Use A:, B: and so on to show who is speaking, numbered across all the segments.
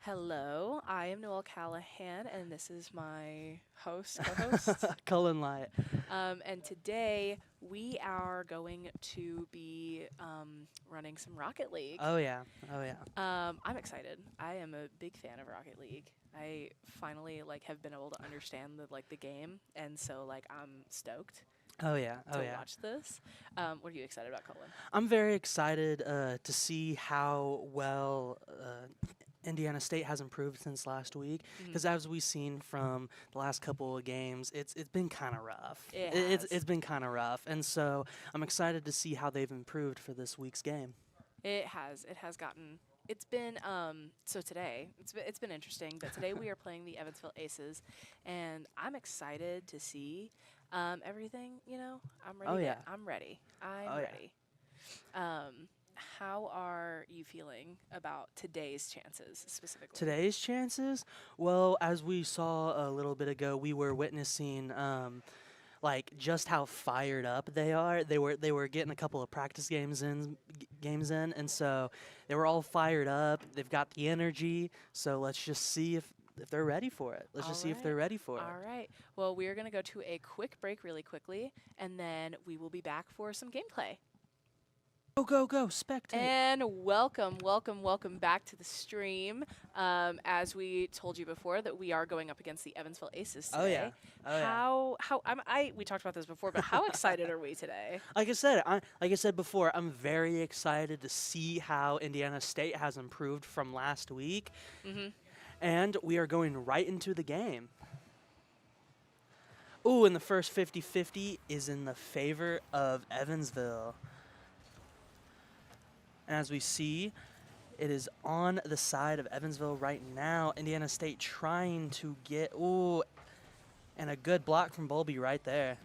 A: Hello, I am Noelle Callahan, and this is my co-host.
B: Cullen Light.
A: And today we are going to be running some Rocket League.
B: Oh yeah. Oh yeah.
A: I'm excited. I am a big fan of Rocket League. I finally have been able to understand the game, and so I'm stoked
B: Oh yeah. Oh
A: to
B: yeah.
A: watch this. What are you excited about, Colin?
B: I'm very excited to see how well Indiana State has improved since last week. Because as we've seen from the last couple of games, it's been kind of rough. It's been kind of rough, and so I'm excited to see how they've improved for this week's game.
A: It has. It has gotten. It's been so today. It's been interesting, but today we are playing the Evansville Aces, and I'm excited to see everything. I'm ready.
B: Oh yeah.
A: I'm ready. I'm
B: Oh yeah.
A: ready. How are you feeling about today's chances specifically?
B: Today's chances? Well, as we saw a little bit ago, we were witnessing just how fired up they are. They were getting a couple of practice games in, and so they were all fired up. They've got the energy. So let's just see if they're ready for it. Let's just see if they're ready for it.
A: All right. Well, we are going to go to a quick break really quickly, and then we will be back for some gameplay.
B: Go, go, go, spectate.
A: And welcome back to the stream. As we told you before, that we are going up against the Evansville Aces today.
B: Oh yeah. Oh yeah.
A: We talked about this before, but how excited are we today?
B: Like I said before, I'm very excited to see how Indiana State has improved from last week. And we are going right into the game. Ooh, and the first 50-50 is in the favor of Evansville. And as we see, it is on the side of Evansville right now. Indiana State trying to get, ooh, and a good block from Bowlby right there.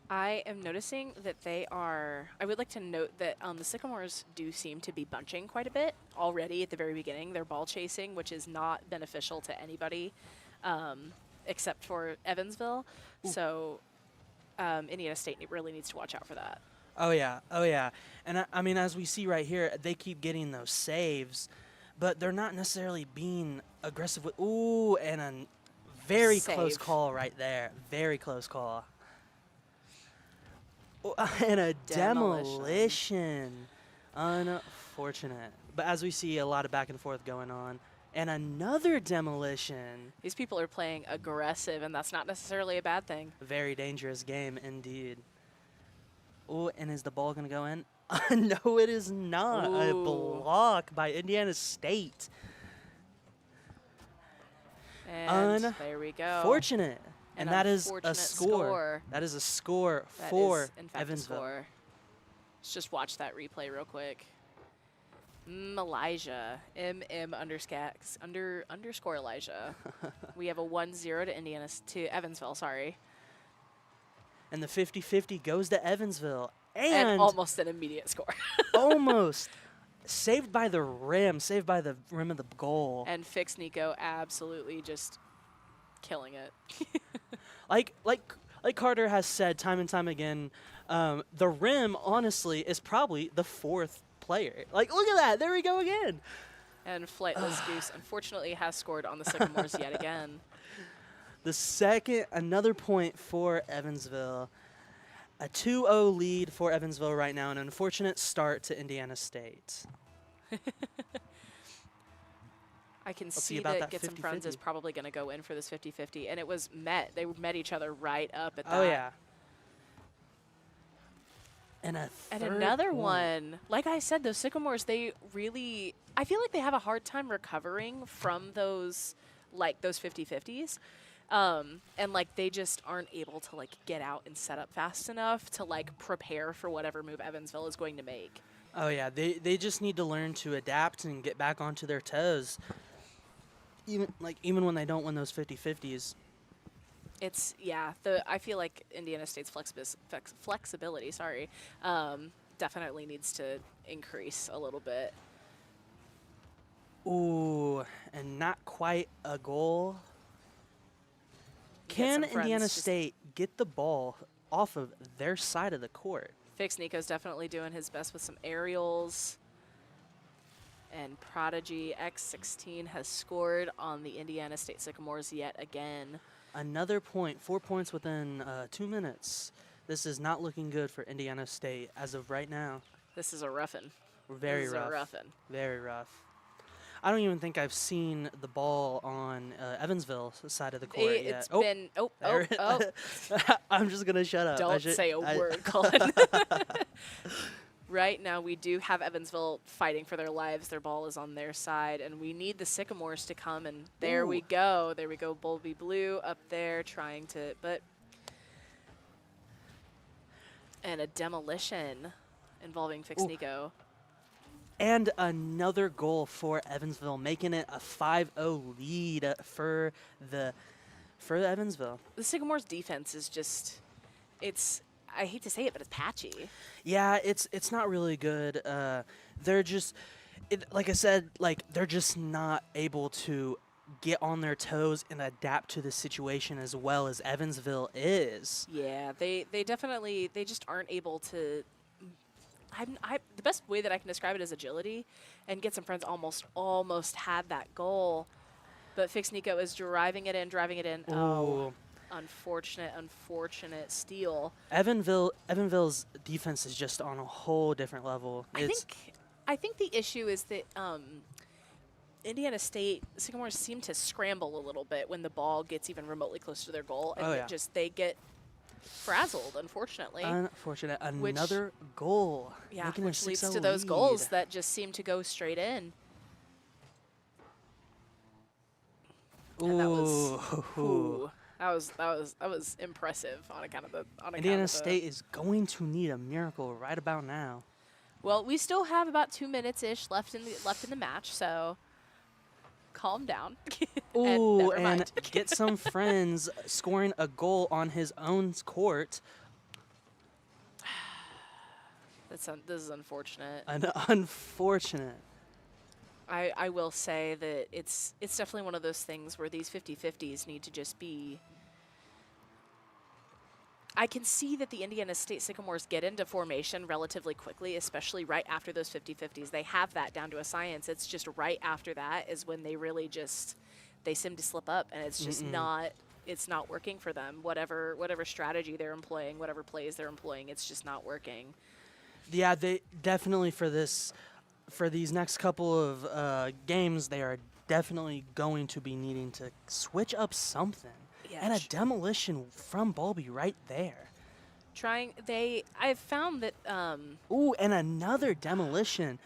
A: I am noticing that I would like to note that the Sycamores do seem to be bunching quite a bit already at the very beginning. They're ball chasing, which is not beneficial to anybody except for Evansville. Ooh. So Indiana State really needs to watch out for that.
B: Oh, yeah. Oh, yeah. And, I mean, as we see right here, they keep getting those saves, but they're not necessarily being aggressive with, ooh, and a very close call right there. Very close call. And a demolition. Unfortunate. But as we see, a lot of back and forth going on. And another demolition.
A: These people are playing aggressive, and that's not necessarily a bad thing.
B: Very dangerous game indeed. Oh, and is the ball going to go in? No, it is not. Ooh. A block by Indiana State.
A: And there we go.
B: Unfortunate. And that is a score. That is a score for Evansville.
A: Let's just watch that replay real quick. Elijah. underscore Elijah. We have a 1-0 to Evansville, sorry.
B: And the 50-50 goes to Evansville.
A: And almost an immediate score.
B: Almost. Saved by the rim of the goal.
A: And Fix Nico absolutely just killing it.
B: like Carter has said time and time again, the rim, honestly, is probably the fourth player. Look at that. There we go again.
A: And Flightless Goose, unfortunately, has scored on the Sycamores yet again.
B: Another point for Evansville. A 2-0 lead for Evansville right now. An unfortunate start to Indiana State.
A: I can see that Get Some Friends is probably going to go in for this 50-50. And it was met. They met each other right up at that.
B: Oh, yeah. And
A: another one. Like I said, those Sycamores, I feel like they have a hard time recovering from those 50-50s. And they just aren't able to get out and set up fast enough to prepare for whatever move Evansville is going to make.
B: Oh yeah, they just need to learn to adapt and get back onto their toes. Even when they don't win those 50-50s.
A: I feel like Indiana State's flexibility, definitely needs to increase a little bit.
B: Ooh, and not quite a goal. Can Indiana State get the ball off of their side of the court?
A: Fix Nico's definitely doing his best with some aerials. And Prodigy X16 has scored on the Indiana State Sycamores yet again.
B: Another point, 4 points within 2 minutes. This is not looking good for Indiana State as of right now.
A: This is a roughin'.
B: Very
A: This is
B: rough.
A: a roughin'.
B: Very rough. I don't even think I've seen the ball on Evansville side of the court yet.
A: It's been
B: I'm just gonna shut up.
A: Don't say a word, Colin. Right now, we do have Evansville fighting for their lives. Their ball is on their side, and we need the Sycamores to come. And there we go. There we go. Bulby Blue up there trying to, and a demolition involving Fixnico.
B: And another goal for Evansville, making it a 5-0 lead for Evansville.
A: The Sycamores' defense is just, I hate to say it, but it's patchy.
B: Yeah, it's not really good. They're just, like I said, they're just not able to get on their toes and adapt to the situation as well as Evansville is.
A: Yeah, they definitely, they just aren't able to. The best way that I can describe it is agility, and Get Some Friends almost had that goal, but Fixnico is driving it in.
B: Ooh.
A: Oh, unfortunate steal.
B: Evansville's defense is just on a whole different level.
A: I think the issue is that Indiana State Sycamores seem to scramble a little bit when the ball gets even remotely close to their goal, and they get frazzled, unfortunately.
B: Another goal.
A: Yeah, which leads to those goals that just seem to go straight in. And that was impressive on account of the
B: Indiana State is going to need a miracle right about now.
A: Well, we still have about 2 minutes-ish left in the match, so calm down.
B: and Get Some Friends scoring a goal on his own court.
A: This is unfortunate.
B: Unfortunate.
A: I will say that it's definitely one of those things where these 50-50s need to just be. I can see that the Indiana State Sycamores get into formation relatively quickly, especially right after those 50-50s. They have that down to a science. It's just right after that is when they really they seem to slip up, and it's just not working for them. Whatever strategy they're employing, whatever plays they're employing, it's just not working.
B: Yeah, they definitely for these next couple of games, they are definitely going to be needing to switch up something.
A: Yeah,
B: and a demolition from Bulby right there.
A: I've found that.
B: And another demolition.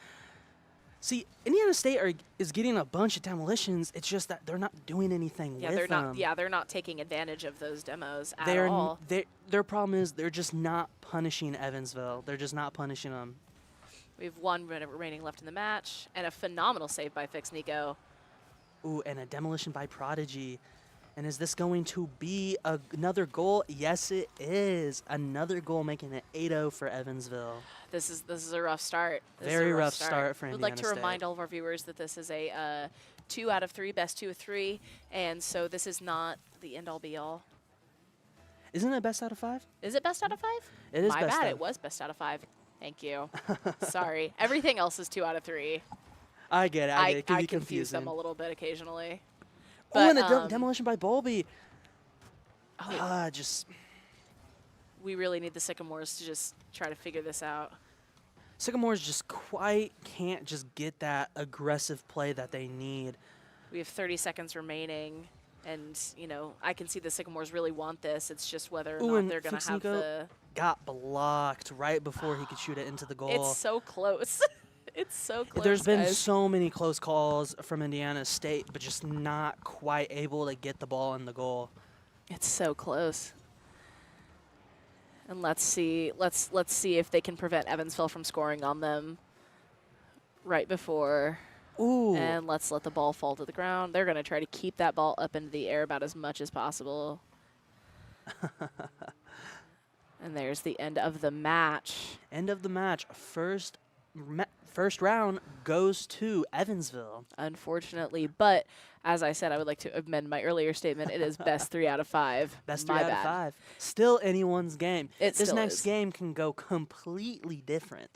B: See, Indiana State is getting a bunch of demolitions. It's just that they're not doing anything with them.
A: They're not taking advantage of those demos at all.
B: Their problem is they're just not punishing Evansville. They're just not punishing them.
A: We have 1 minute remaining left in the match, and a phenomenal save by Fixnico.
B: And a demolition by Prodigy. And is this going to be another goal? Yes, it is. Another goal, making it 8-0 for Evansville.
A: This is a rough start.
B: Very rough start for Indiana
A: State. We'd like to remind all of our viewers that this is a 2 out of 3, best 2 of 3, and so this is not the end-all be-all.
B: Isn't it best out of 5?
A: Is it best out of 5?
B: It is.
A: My bad. It was best out of 5. Thank you. Sorry. Everything else is 2 out of 3.
B: I get it. It can be
A: confuse
B: confusing.
A: them a little bit occasionally.
B: And a demolition by Bulby.
A: We really need the Sycamores to just try to figure this out.
B: Sycamores just quite can't just get that aggressive play that they need.
A: We have 30 seconds remaining, and, I can see the Sycamores really want this. It's just whether or not they're going to have the.
B: Got blocked right before he could shoot it into the goal.
A: It's so close. It's so close.
B: There's been so many close calls from Indiana State, but just not quite able to get the ball in the goal.
A: It's so close. And let's see if they can prevent Evansville from scoring on them right before. And let's let the ball fall to the ground. They're going to try to keep that ball up into the air about as much as possible. And there's the end of the match.
B: End of the match. First round goes to Evansville.
A: Unfortunately, but as I said, I would like to amend my earlier statement. It is best 3 out of 5.
B: Best 3 out of 5. Still anyone's game. This next
A: is.
B: Game can go completely different.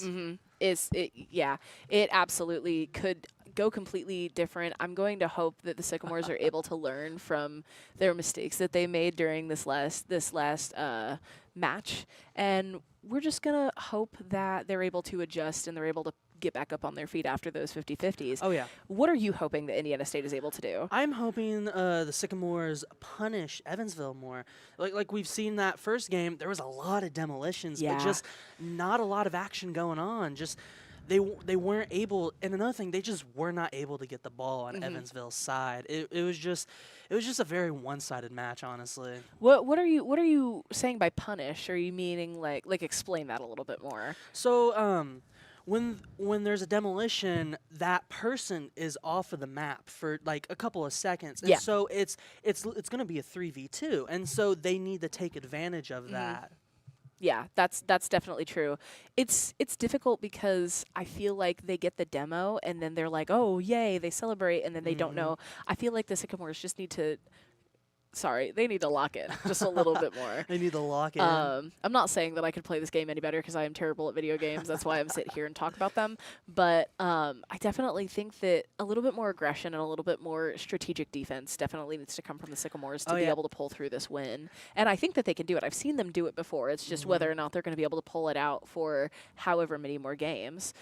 A: It absolutely could go completely different. I'm going to hope that the Sycamores are able to learn from their mistakes that they made during this last match, and we're just gonna hope that they're able to adjust and they're able to get back up on their feet after those 50-50s.
B: Oh, yeah.
A: What are you hoping that Indiana State is able to do?
B: I'm hoping the Sycamores punish Evansville more. Like we've seen that first game, there was a lot of demolitions,
A: Yeah.
B: but just not a lot of action going on. Just they weren't able, and another thing, they just were not able to get the ball on Evansville's side. It was just a very one-sided match, honestly.
A: What are you saying by punish? Are you meaning like explain that a little bit more?
B: So when there's a demolition, that person is off of the map for like a couple of seconds, and
A: Yeah.
B: so it's going to be a 3v2, and so they need to take advantage of that.
A: Yeah, that's definitely true. It's difficult because I feel like they get the demo and then they're like, oh yay, they celebrate, and then they don't know. I feel like the Sycamores just need to. Sorry, they need to lock in just a little bit more.
B: They need to lock in.
A: I'm not saying that I could play this game any better because I am terrible at video games. That's why I'm sitting here and talk about them. But I definitely think that a little bit more aggression and a little bit more strategic defense definitely needs to come from the Sycamores to be able to pull through this win. And I think that they can do it. I've seen them do it before. It's just whether or not they're going to be able to pull it out for however many more games.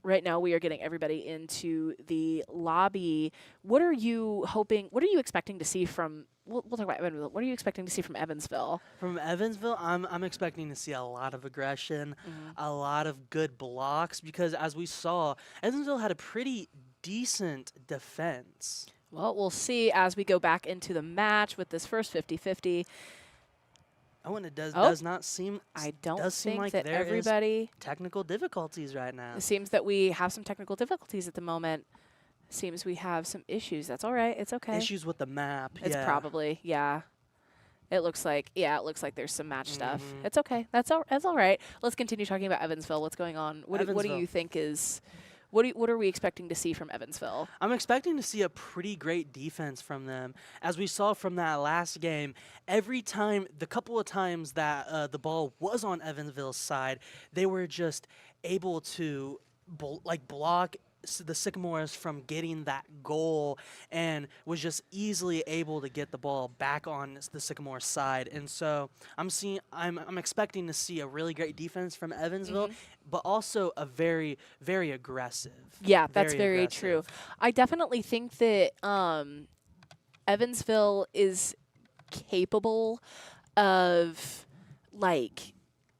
A: Right now, we are getting everybody into the lobby. What are you hoping? What are you expecting to see from? We'll talk about Evansville. What are you expecting to see from Evansville?
B: From Evansville, I'm expecting to see a lot of aggression, a lot of good blocks, because as we saw, Evansville had a pretty decent defense.
A: Well, we'll see as we go back into the match with this first 50-50.
B: Oh, and it does not seem.
A: I don't
B: does seem
A: think
B: like
A: that
B: there
A: everybody.
B: is technical difficulties right now.
A: It seems that we have some technical difficulties at the moment. Seems we have some issues. That's all right. It's okay.
B: Issues with the map.
A: It's
B: yeah.
A: probably, yeah. It looks like there's some match stuff. It's okay. That's all right. Let's continue talking about Evansville. What's going on? What do you think is? What are we expecting to see from Evansville?
B: I'm expecting to see a pretty great defense from them. As we saw from that last game, the couple of times that the ball was on Evansville's side, they were just able to block the Sycamores from getting that goal, and was just easily able to get the ball back on the Sycamore side. And so I'm expecting to see a really great defense from Evansville, but also a very, very aggressive.
A: Yeah, that's very true. I definitely think that Evansville is capable of, like,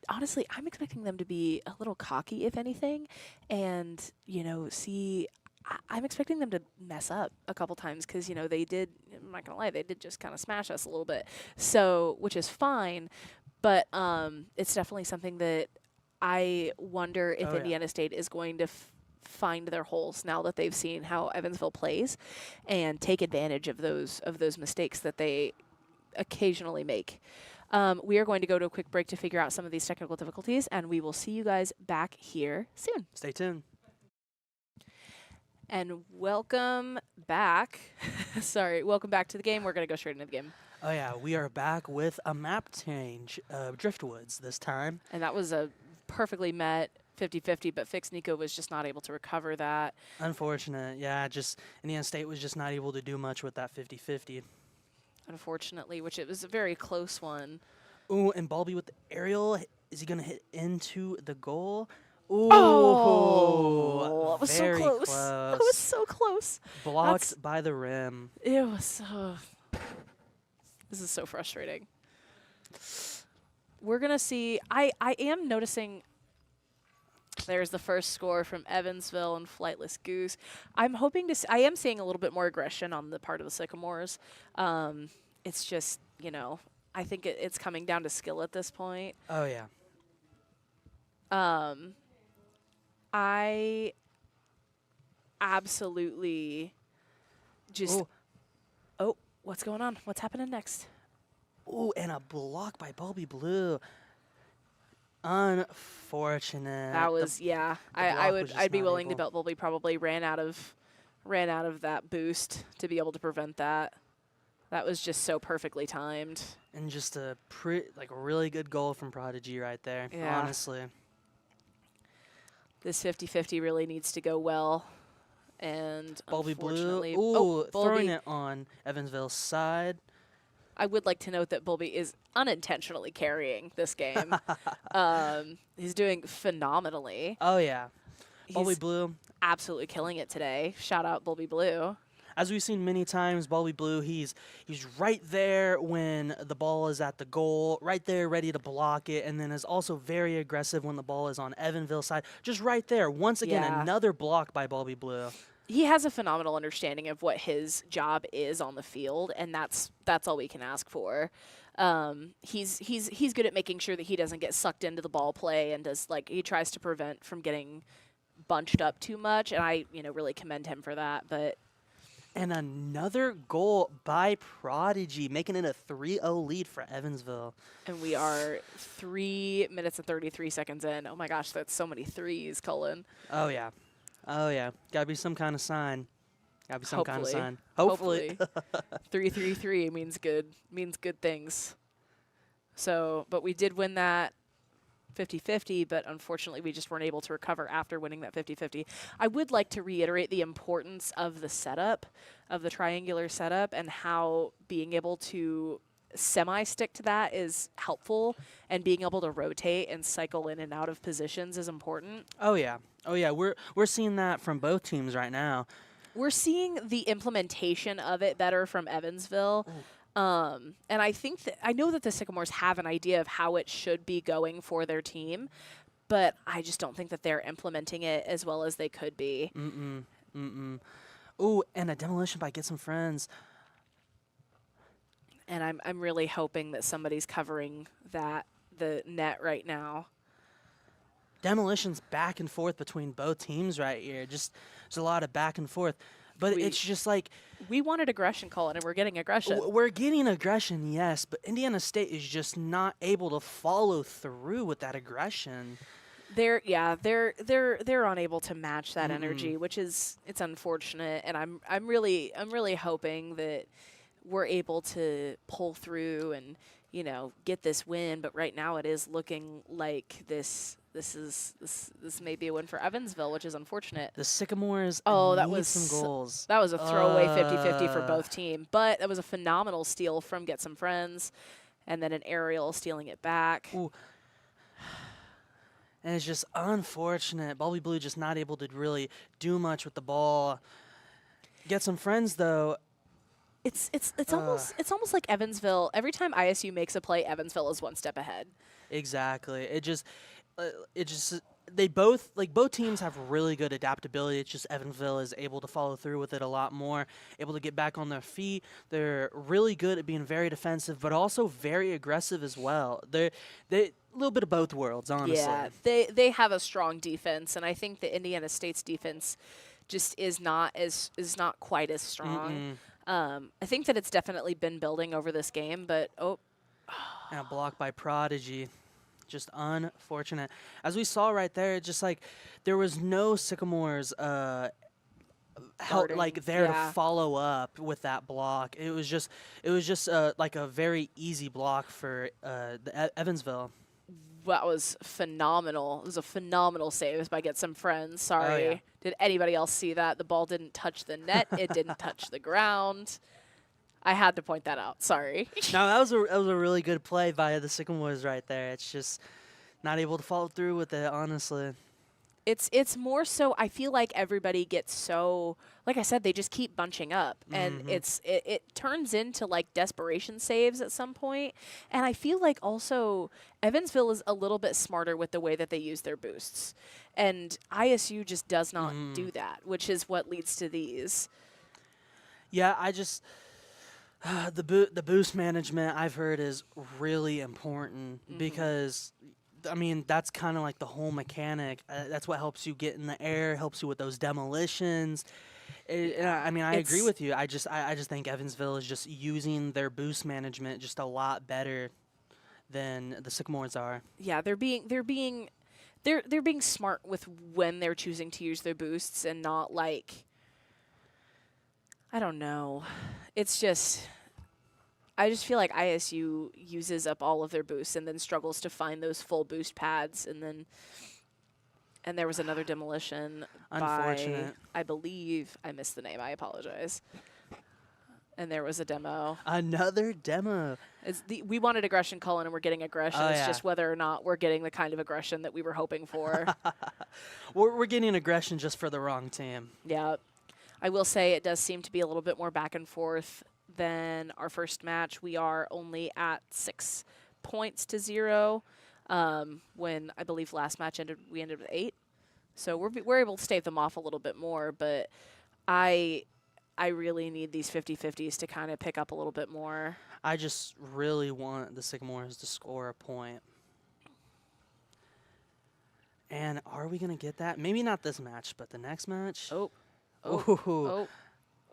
A: honestly, I'm expecting them to be a little cocky, if anything, and, I'm expecting them to mess up a couple times because, they did, I'm not going to lie, they did just kind of smash us a little bit, so, which is fine, but it's definitely something that I wonder if Indiana State is going to find their holes now that they've seen how Evansville plays and take advantage of those mistakes that they occasionally make. We are going to go to a quick break to figure out some of these technical difficulties, and we will see you guys back here soon.
B: Stay tuned.
A: And welcome back. Welcome back to the game. We're going to go straight into the game.
B: Oh, yeah, we are back with a map change, Driftwoods this time.
A: And that was a perfectly met 50-50, but Fix Nico was just not able to recover that.
B: Unfortunate, yeah, just Indiana State was just not able to do much with that 50-50.
A: Unfortunately, which it was a very close one.
B: Ooh, and Balby with the aerial. Is he going to hit into the goal? Ooh,
A: that was so close. That was so close.
B: Blocked by the rim.
A: It was so... This is so frustrating. We're going to see... I am noticing... There's the first score from Evansville and Flightless Goose. I'm hoping to... I am seeing a little bit more aggression on the part of the Sycamores. It's just, I think it's coming down to skill at this point.
B: Oh, yeah.
A: I absolutely just... Ooh. Oh, what's going on? What's happening next?
B: Ooh, and a block by Balby Blue. Unfortunate.
A: That was, yeah. I'd be willing to bet Bulby probably ran out of that boost to be able to prevent that. That was just so perfectly timed.
B: And just a really good goal from Prodigy right there, honestly.
A: This 50-50 really needs to go well. And
B: Bulby Blue,
A: unfortunately,
B: throwing
A: Bulby,
B: it on Evansville's side.
A: I would like to note that Bulby is unintentionally carrying this game. He's doing phenomenally.
B: Oh, yeah. Bulby
A: He's
B: Blue.
A: absolutely killing it today. Shout out Bulby Blue.
B: As we've seen many times, Bulby Blue, he's right there when the ball is at the goal, right there ready to block it, and then is also very aggressive when the ball is on Evansville's side. Just right there. Once again,
A: Yeah.
B: another block by Bulby Blue.
A: He has a phenomenal understanding of what his job is on the field, and that's all we can ask for. He's good at making sure that he doesn't get sucked into the ball play, and he tries to prevent from getting bunched up too much, and I really commend him for that. But
B: And another goal by Prodigy, making it a 3-0 lead for Evansville.
A: and we are 3 minutes and 33 seconds in. Oh my gosh, that's so many threes, Cullen.
B: Oh, yeah. Oh, yeah. Gotta be some kind of sign. Gotta be some kind of
A: Hopefully.
B: sign. Hopefully.
A: 3-3-3 means good things. So, but we did win that 50-50, but unfortunately we just weren't able to recover after winning that 50-50. I would like to reiterate the importance of the setup, of the triangular setup, and how being able to semi-stick to that is helpful, and being able to rotate and cycle in and out of positions is important.
B: Oh, yeah. Oh, yeah. We're seeing that from both teams right now.
A: We're seeing the implementation of it better from Evansville. And I know that the Sycamores have an idea of how it should be going for their team, but I just don't think that they're implementing it as well as they could be.
B: Ooh, and a demolition by Get Some Friends.
A: And I'm really hoping that somebody's covering the net right now.
B: Demolitions back and forth between both teams right here. Just there's a lot of back and forth. But it's just like
A: we wanted aggression, Colin, and we're getting aggression.
B: We're getting aggression, yes, but Indiana State is just not able to follow through with that aggression.
A: They're unable to match that energy, which it's unfortunate. And I'm really hoping that we're able to pull through and get this win. But right now it is looking like this may be a win for Evansville, which is unfortunate.
B: The Sycamores need some goals.
A: That was a throwaway 50-50 for both teams. But that was a phenomenal steal from Get Some Friends, and then an aerial stealing it back.
B: Ooh. And it's just unfortunate. Bulby Blue just not able to really do much with the ball. Get Some Friends, though.
A: It's almost like Evansville. Every time ISU makes a play, Evansville is one step ahead.
B: Exactly. They both teams have really good adaptability. It's just Evansville is able to follow through with it a lot more, able to get back on their feet. They're really good at being very defensive, but also very aggressive as well. They a little bit of both worlds, honestly.
A: Yeah, they have a strong defense, and I think the Indiana State's defense just is not quite as strong. I think that it's definitely been building over this game, but
B: and a block by Prodigy. Just unfortunate. As we saw right there, just like there was no Sycamores help to follow up with that block. It was just like a very easy block for Evansville.
A: That was phenomenal. It was a phenomenal save by Get Some Friends. Sorry.
B: Oh, yeah.
A: Did anybody else see that? The ball didn't touch the net. It didn't touch the ground. I had to point that out. Sorry.
B: No, that was a really good play by the Sycamores right there. It's just not able to follow through with it, honestly.
A: It's more so I feel like everybody gets so, like I said, they just keep bunching up, and it turns into like desperation saves at some point. And I feel like also Evansville is a little bit smarter with the way that they use their boosts, and ISU just does not do that, which is what leads to these.
B: Yeah, I just the boost management I've heard is really important because. I mean, that's kind of like the whole mechanic. That's what helps you get in the air, helps you with those demolitions. I agree with you. I just think Evansville is just using their boost management just a lot better than the Sycamores are.
A: Yeah, they're being smart with when they're choosing to use their boosts and not like, I don't know. It's just, I just feel like ISU uses up all of their boosts and then struggles to find those full boost pads, and then And there was another demolition
B: Unfortunate.
A: by, I believe, I missed the name. I apologize. And there was a demo.
B: Another demo.
A: We wanted aggression, Cullen, and we're getting aggression.
B: Oh,
A: it's
B: yeah.
A: just whether or not we're getting the kind of aggression that we were hoping for.
B: We're getting aggression just for the wrong team.
A: Yeah. I will say it does seem to be a little bit more back and forth than our first match. We are only at 6 points to 0. When I believe last match we ended with 8. So we're able to stave them off a little bit more, but I really need these 50-50s to kind of pick up a little bit more.
B: I just really want the Sycamores to score a point. And are we going to get that? Maybe not this match, but the next match?
A: Oh.
B: Ooh.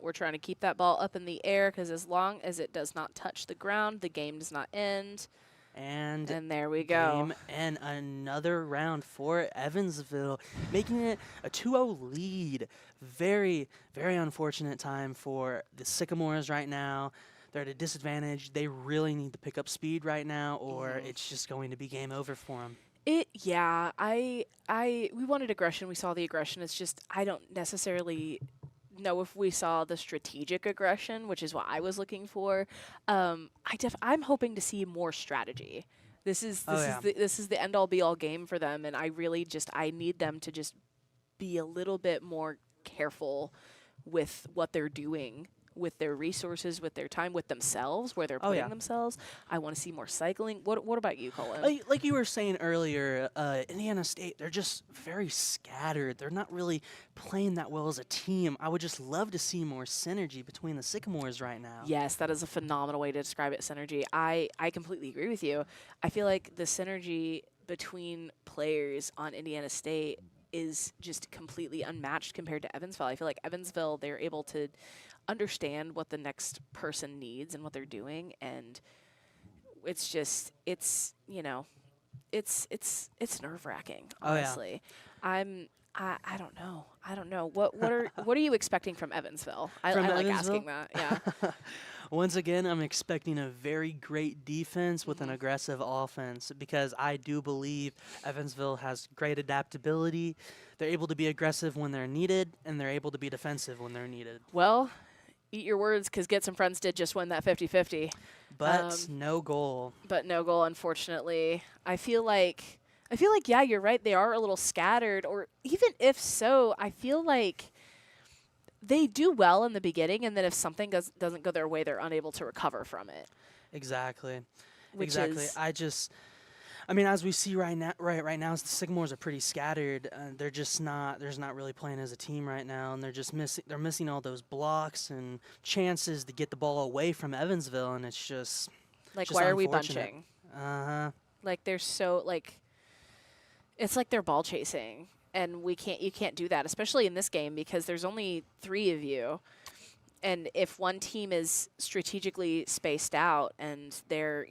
A: We're trying to keep that ball up in the air because as long as it does not touch the ground, the game does not end. And there we go.
B: Game and another round for Evansville, making it a 2-0 lead. Very, very unfortunate time for the Sycamores right now. They're at a disadvantage. They really need to pick up speed right now, or it's just going to be game over for them.
A: Yeah, we wanted aggression. We saw the aggression. It's just I don't necessarily know if we saw the strategic aggression, which is what I was looking for. I'm hoping to see more strategy. This is the end all be all game for them, and I need them to just be a little bit more careful with what they're doing, with their resources, with their time, with themselves, where they're putting themselves. I want to see more cycling. What about you, Colin?
B: Like you were saying earlier, Indiana State, they're just very scattered. They're not really playing that well as a team. I would just love to see more synergy between the Sycamores right now.
A: Yes, that is a phenomenal way to describe it, synergy. I completely agree with you. I feel like the synergy between players on Indiana State is just completely unmatched compared to Evansville. I feel like Evansville, they're able to understand what the next person needs and what they're doing, and it's just it's nerve-wracking, honestly. I don't know what are you expecting from Evansville? I like asking that. Yeah.
B: Once again, I'm expecting a very great defense with an aggressive offense, because I do believe Evansville has great adaptability. They're able to be aggressive when they're needed, and they're able to be defensive when they're needed.
A: Well, eat your words, because Get Some Friends did just win that 50-50.
B: But no goal.
A: But no goal, unfortunately. I feel like, yeah, you're right. They are a little scattered, or even if so, I feel like they do well in the beginning, and then if something doesn't go their way, they're unable to recover from it.
B: Exactly.
A: Exactly.
B: As we see right now, the Sycamores are pretty scattered. They're not really playing as a team right now, and they're missing all those blocks and chances to get the ball away from Evansville, and it's just
A: why are we bunching? Like they're so it's like they're ball chasing, and you can't do that, especially in this game, because there's only 3 of you. And if one team is strategically spaced out and they're,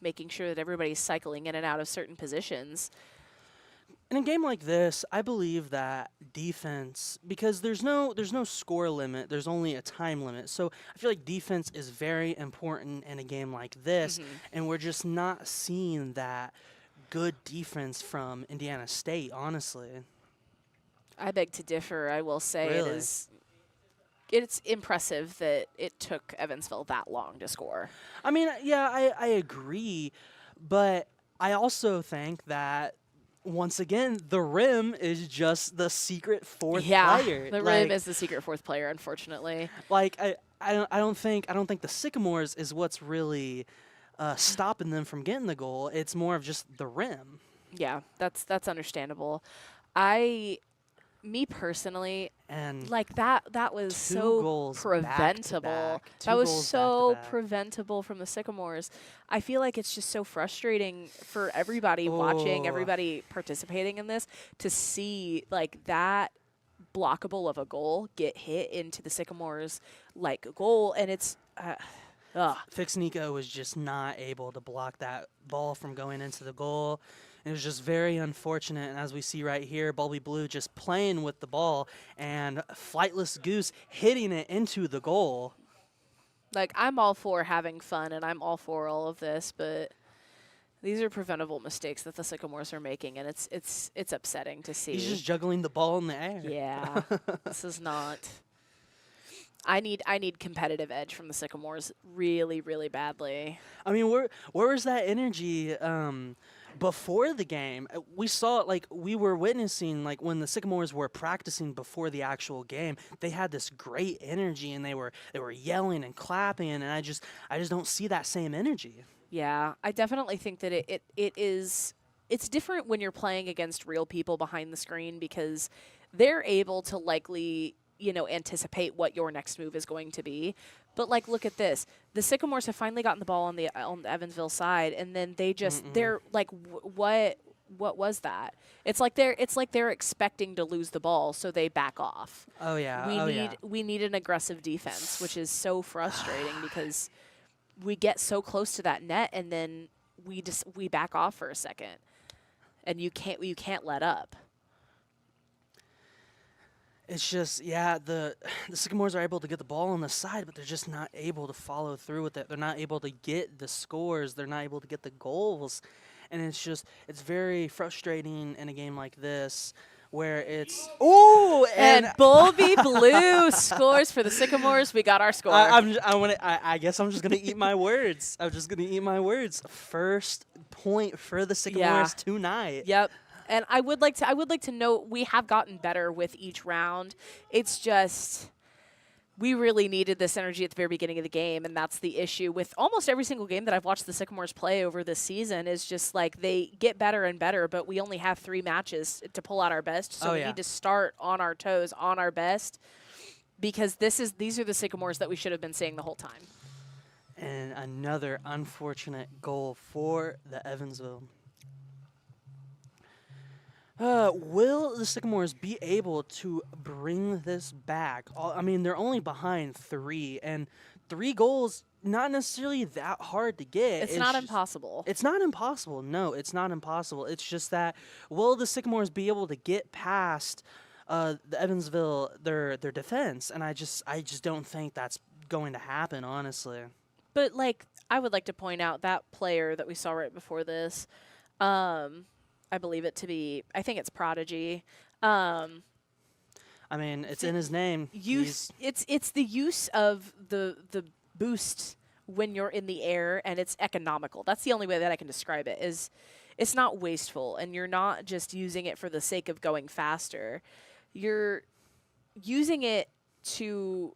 A: making sure that everybody's cycling in and out of certain positions.
B: In a game like this, I believe that defense, because there's no score limit, there's only a time limit. So I feel like defense is very important in a game like this, and we're just not seeing that good defense from Indiana State, honestly.
A: I beg to differ. I will say
B: Really?
A: It's impressive that it took Evansville that long to score.
B: I agree, but I also think that, once again, the rim is just the secret fourth player.
A: Yeah, the rim is the secret 4th player, unfortunately.
B: I don't think the Sycamores is what's really stopping them from getting the goal. It's more of just the rim.
A: Yeah, that's understandable. Me personally,
B: and
A: that was so preventable. That was so preventable from the Sycamores. I feel like it's just so frustrating for everybody watching, everybody participating in this, to see that blockable of a goal get hit into the Sycamores goal, and it's
B: Fix Nico was just not able to block that ball from going into the goal. It was just very unfortunate, and as we see right here, Bulby Blue just playing with the ball, and Flightless Goose hitting it into the goal.
A: I'm all for having fun, and I'm all for all of this, but These are preventable mistakes that the Sycamores are making, and it's upsetting to see.
B: He's just juggling the ball in the air.
A: Yeah, this is not. I need competitive edge from the Sycamores really, really badly.
B: I mean, where was that energy before the game? We saw like we were witnessing like when the Sycamores were practicing before the actual game. They had this great energy and they were yelling and clapping, and I just don't see that same energy.
A: Yeah, I definitely think that it's different when you're playing against real people behind the screen because they're able to likely, anticipate what your next move is going to be. But like, look at this. The Sycamores have finally gotten the ball on the Evansville side, and then they're like, what was that? It's like they're expecting to lose the ball, so they back off.
B: Oh yeah.
A: We need an aggressive defense, which is so frustrating because we get so close to that net, and then we back off for a second, and you can't let up.
B: It's just, the Sycamores are able to get the ball on the side, but they're just not able to follow through with it. They're not able to get the scores. They're not able to get the goals. And it's very frustrating in a game like this where it's,
A: and Bulby Blue scores for the Sycamores. We got our score.
B: I guess I'm just going to eat my words. I'm just going to eat my words. First point for the Sycamores tonight.
A: Yep. And I would like to note we have gotten better with each round. It's just we really needed this energy at the very beginning of the game, and that's the issue with almost every single game that I've watched the Sycamores play over this season is just like they get better and better, but we only have 3 matches to pull out our best. So we need to start on our toes, on our best, because these are the Sycamores that we should have been seeing the whole time.
B: And another unfortunate goal for the Evansville. Will the Sycamores be able to bring this back? I mean, they're only behind 3, and 3 goals, not necessarily that hard to get.
A: It's not impossible.
B: It's not impossible. No, it's not impossible. It's just that, will the Sycamores be able to get past the Evansville, their defense? And I just don't think that's going to happen, honestly.
A: But, like, I would like to point out that player that we saw right before this, I believe it to be, I think it's Prodigy.
B: I mean, it's in his name.
A: It's the use of the boost when you're in the air, and it's economical. That's the only way that I can describe it. Is it's not wasteful, and you're not just using it for the sake of going faster. You're using it to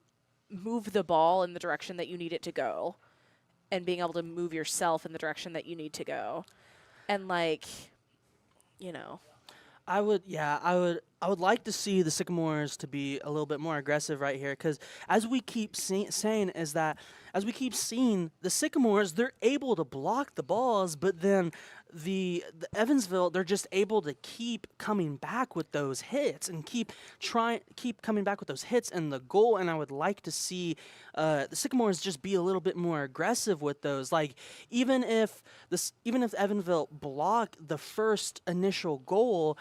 A: move the ball in the direction that you need it to go, and being able to move yourself in the direction that you need to go, and like.
B: I would like to see the Sycamores to be a little bit more aggressive right here, because as we keep saying is that as we keep seeing the Sycamores, they're able to block the balls, but then the Evansville, they're just able to keep coming back with those hits and keep coming back with those hits and the goal. And I would like to see the Sycamores just be a little bit more aggressive with those. Like even if Evansville block the first initial goal,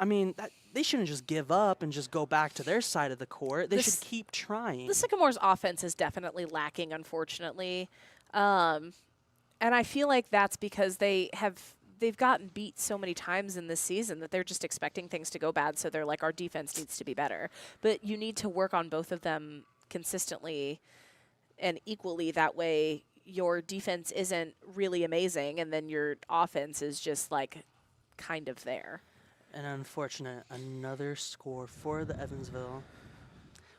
B: I mean they shouldn't just give up and just go back to their side of the court. They should keep trying.
A: The Sycamores' offense is definitely lacking, unfortunately. And I feel like that's because they've gotten beat so many times in this season that they're just expecting things to go bad. So they're like, our defense needs to be better. But you need to work on both of them consistently and equally. That way your defense isn't really amazing, and then your offense is just like kind of there.
B: And unfortunate, another score for the Evansville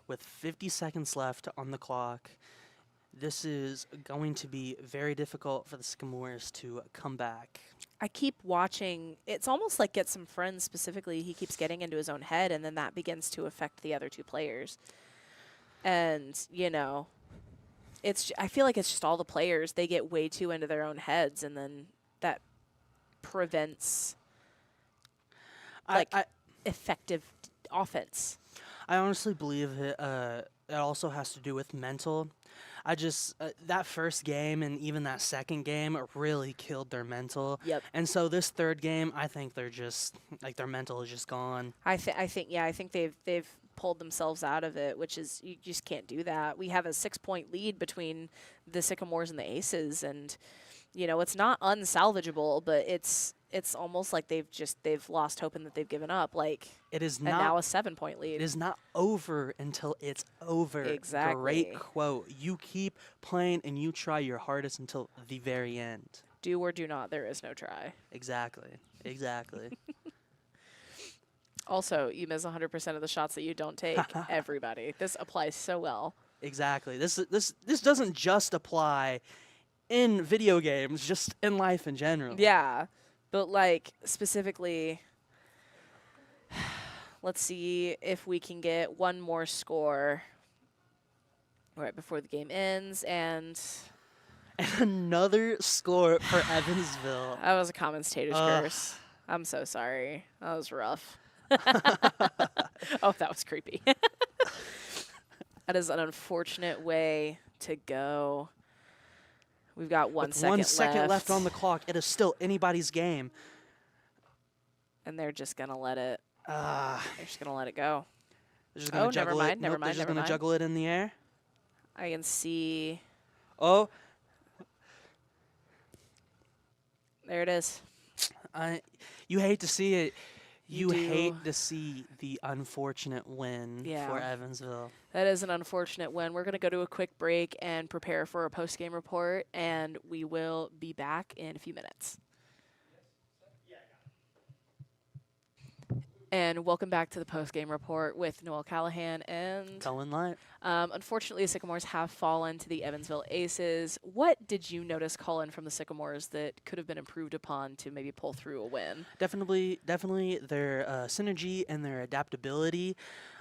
B: with 50 seconds left on the clock. This is going to be very difficult for the Sycamores to come back.
A: I keep watching. It's almost like Get Some Friends specifically. He keeps getting into his own head, and then that begins to affect the other 2 players. And, I feel like it's just all the players. They get way too into their own heads, and then that prevents effective offense.
B: I honestly believe it also has to do with mental. I just that first game and even that second game really killed their mental.
A: Yep.
B: And so this third game, I think they're just like their mental is just gone.
A: I think they've pulled themselves out of it, which is you just can't do that. We have a 6-point lead between the Sycamores and the Aces, and You know, it's not unsalvageable, but it's almost like they've lost hope and that they've given up. Like,
B: It is
A: and
B: not.
A: now a 7-point lead.
B: It is not over until it's over.
A: Exactly.
B: Great quote. You keep playing and you try your hardest until the very end.
A: Do or do not. There is no try.
B: Exactly. Exactly.
A: Also, you miss 100% of the shots that you don't take. Everybody. This applies so well.
B: Exactly. This doesn't just apply in video games, just in life in general.
A: Yeah. But, like, specifically, let's see if we can get one more score right before the game ends. And
B: another score for Evansville.
A: that was a commentator's curse. I'm so sorry. That was rough. Oh, that was creepy. That is an unfortunate way to go. We've got
B: With 1 second left on the clock. It is still anybody's game.
A: And they're just going to let it. They're just going to let it go.
B: They're just gonna juggle it.
A: Never
B: Nope,
A: mind.
B: They're just going to juggle it in the air.
A: I can see.
B: Oh.
A: There it is.
B: You hate to see it. You
A: do.
B: hate to see the unfortunate win for Evansville.
A: That is an unfortunate win. We're going to go to a quick break and prepare for a post-game report, and we will be back in a few minutes. And welcome back to the post-game report with Noel Callahan and
B: Cullen Light.
A: Unfortunately, the Sycamores have fallen to the Evansville Aces. What did you notice, Cullen, from the Sycamores that could have been improved upon to maybe pull through a win?
B: Definitely their synergy and their adaptability.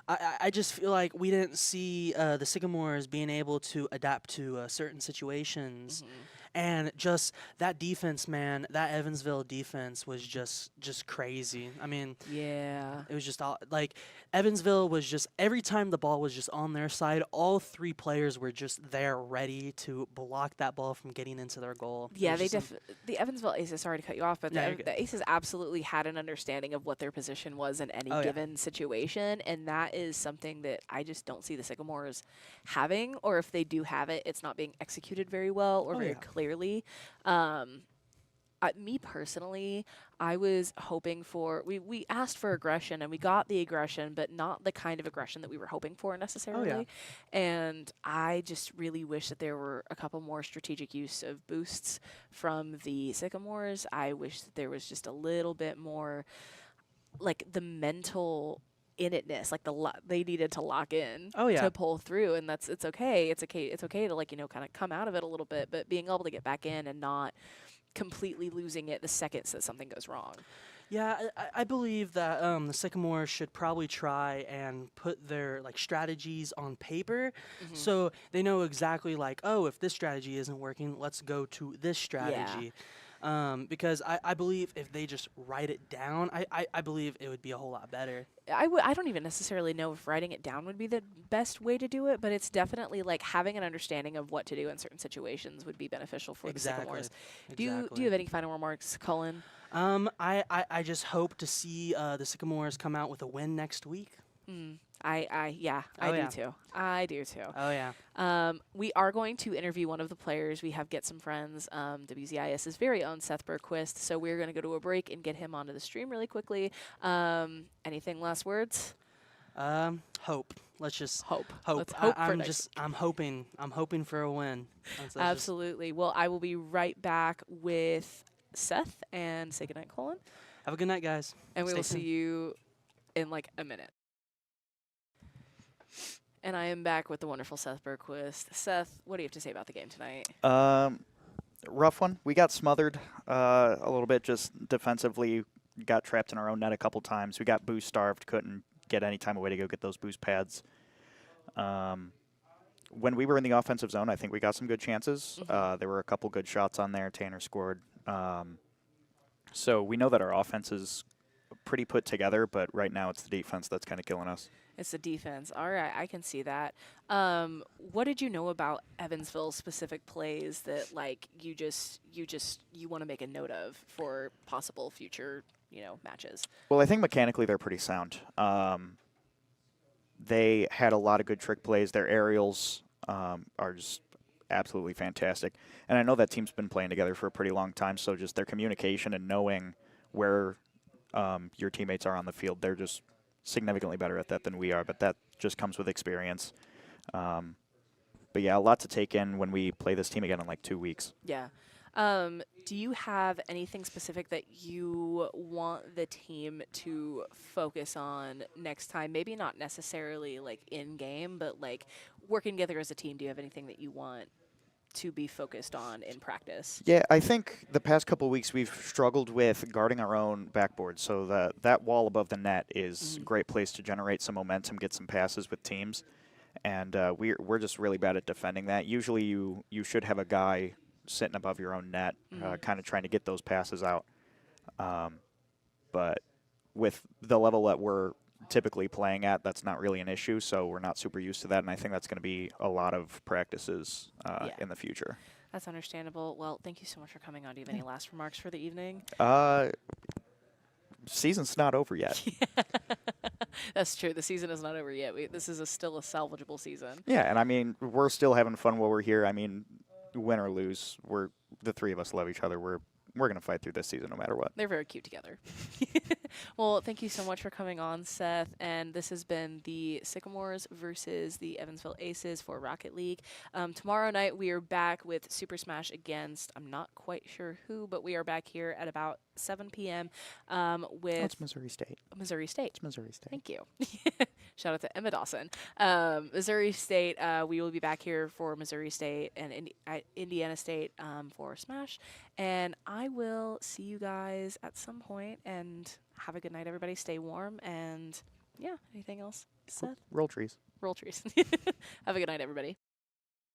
B: I just feel like we didn't see the Sycamores being able to adapt to certain situations.
A: Mm-hmm.
B: And just that defense, man, that Evansville defense was just crazy. I mean,
A: yeah,
B: it was just all, like, Evansville was just, every time the ball was just on their side, all three players were just there ready to block that ball from getting into their goal.
A: Yeah, the Evansville Aces, sorry to cut you off, but
B: No,
A: the Aces absolutely had an understanding of what their position was in any given situation, and that is something that I just don't see the Sycamores having, or if they do have it, it's not being executed very well or very clearly. Me personally, I was hoping for, we asked for aggression and we got the aggression, but not the kind of aggression that we were hoping for necessarily. And I just really wish that there were a couple more strategic use of boosts from the Sycamores. I wish that there was just a little bit more, like, the mental in itness, like they needed to lock in to pull through, and it's okay to, like, you know, kind of come out of it a little bit, but being able to get back in and not completely losing it the second that something goes wrong.
B: Yeah, I believe that the Sycamores should probably try and put their, like, strategies on paper, so they know exactly, like, oh, if this strategy isn't working, let's go to this strategy. Because I believe if they just write it down, I believe it would be a whole lot better.
A: I don't even necessarily know if writing it down would be the best way to do it, but it's definitely, like, having an understanding of what to do in certain situations would be beneficial for the Sycamores. Do you have any final remarks, Cullen?
B: I just hope to see the Sycamores come out with a win next week.
A: I do too.
B: Oh, yeah.
A: We are going to interview one of the players. We have Get Some Friends, WZIS's very own Seth Berquist. So we're going to go to a break and get him onto the stream really quickly. Anything last words?
B: Hope. Let's just
A: hope.
B: Let's
A: hope
B: I'm hoping for a win.
A: Absolutely. Well, I will be right back with Seth and say goodnight, Colin.
B: Have a good night, guys.
A: And we will see you in like a minute. And I am back with the wonderful Seth Berquist. Seth, what do you have to say about the game tonight?
C: Rough one. We got smothered a little bit just defensively. Got trapped in our own net a couple times. We got boost starved. Couldn't get any time away to go get those boost pads. When we were in the offensive zone, I think we got some good chances. There were a couple good shots on there. Tanner scored. So we know that our offense is pretty put together, but right now it's the defense that's kind of killing us.
A: It's the defense. All right, I can see that. What did you know about Evansville's specific plays that, like, you want to make a note of for possible future, matches?
C: Well, I think mechanically they're pretty sound. They had a lot of good trick plays. Their aerials are just absolutely fantastic. And I know that team's been playing together for a pretty long time, so just their communication and knowing where your teammates are on the field, they're just significantly better at that than we are, but that just comes with experience. But yeah, a lot to take in when we play this team again in like 2 weeks.
A: Yeah. Do you have anything specific that you want the team to focus on next time? Maybe not necessarily like in game, but like working together as a team. Do you have anything that you want to be focused on in practice?
C: Yeah, I think the past couple of weeks we've struggled with guarding our own backboard. So that wall above the net is a great place to generate some momentum, get some passes with teams. And we're just really bad at defending that. Usually you should have a guy sitting above your own net, kind of trying to get those passes out. But with the level that we're typically playing at, that's not really an issue, so we're not super used to that, and I think that's going to be a lot of practices in the future.
A: That's understandable. Well, thank you so much for coming on. Do you have any last remarks for the evening?
C: Season's not over yet.
A: That's true. The season is not over yet. This is still a salvageable season.
C: Yeah, and I mean, we're still having fun while we're here. I mean, win or lose, the three of us love each other. We're going to fight through this season no matter what.
A: They're very cute together. Well, thank you so much for coming on, Seth. And this has been the Sycamores versus the Evansville Aces for Rocket League. Tomorrow night, we are back with Super Smash against, I'm not quite sure who, but we are back here at about 7 p.m. With...
C: It's Missouri State.
A: Missouri State.
C: It's Missouri State.
A: Thank you. Shout out to Emma Dawson. Missouri State, we will be back here for Missouri State and Indiana State for Smash. And I will see you guys at some point, and have a good night, everybody. Stay warm, and yeah, anything else, Seth?
C: Roll trees.
A: Roll trees. Have a good night, everybody.